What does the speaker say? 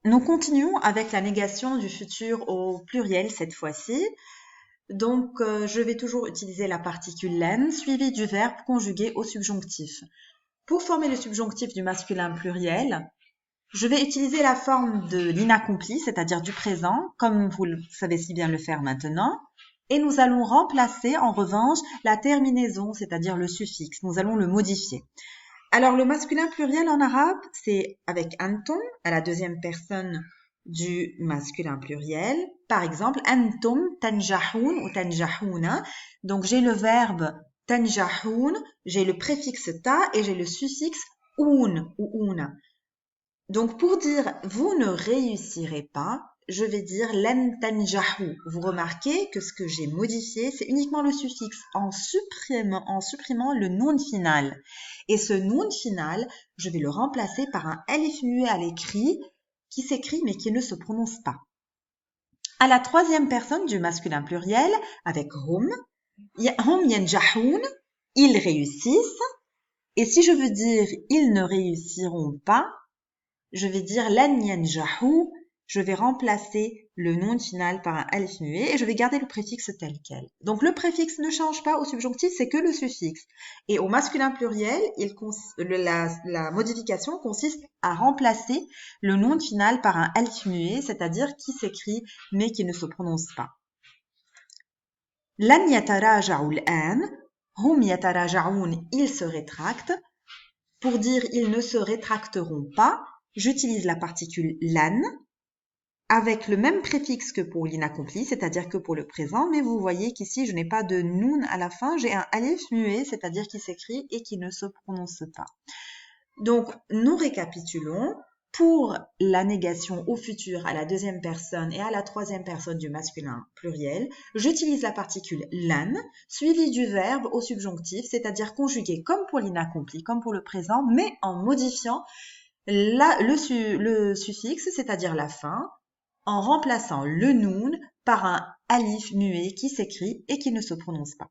Nous continuons avec la négation du futur au pluriel cette fois-ci. Donc, je vais toujours utiliser la particule len suivie du verbe conjugué au subjonctif. Pour former le subjonctif du masculin pluriel, je vais utiliser la forme de l'inaccompli, c'est-à-dire du présent, comme vous le savez si bien le faire maintenant. Et nous allons remplacer en revanche la terminaison, c'est-à-dire le suffixe. Nous allons le modifier. Alors, le masculin pluriel en arabe, c'est avec antum à la deuxième personne du masculin pluriel. Par exemple, antum tanjahoun ou tanjahouna. Donc, j'ai le verbe tanjahoun, j'ai le préfixe ta et j'ai le suffixe oun ou ouna. Donc, pour dire vous ne réussirez pas, je vais dire lan tanjahou. Vous remarquez que ce que j'ai modifié, c'est uniquement le suffixe en supprimant le noun final. Et ce noun final, je vais le remplacer par un alif muet à l'écrit qui s'écrit mais qui ne se prononce pas. À la troisième personne du masculin pluriel, avec hum yanjahoun, ils réussissent. Et si je veux dire ils ne réussiront pas, je vais dire lan yanjahou, je vais remplacer le nom final par un alif muet et je vais garder le préfixe tel quel. Donc le préfixe ne change pas au subjonctif, c'est que le suffixe. Et au masculin pluriel, la modification consiste à remplacer le nom final par un alif muet, c'est-à-dire qui s'écrit mais qui ne se prononce pas. Lan yataraja'u al-an, hum yataraja'un, ils se rétractent. Pour dire ils ne se rétracteront pas, j'utilise la particule lan avec le même préfixe que pour l'inaccompli, c'est-à-dire que pour le présent, mais vous voyez qu'ici, je n'ai pas de noun à la fin, j'ai un alif muet, c'est-à-dire qui s'écrit et qui ne se prononce pas. Donc, nous récapitulons. Pour la négation au futur à la deuxième personne et à la troisième personne du masculin pluriel, j'utilise la particule lan, suivie du verbe au subjonctif, c'est-à-dire conjugué comme pour l'inaccompli, comme pour le présent, mais en modifiant le suffixe, c'est-à-dire la fin, en remplaçant le noun par un alif muet qui s'écrit et qui ne se prononce pas.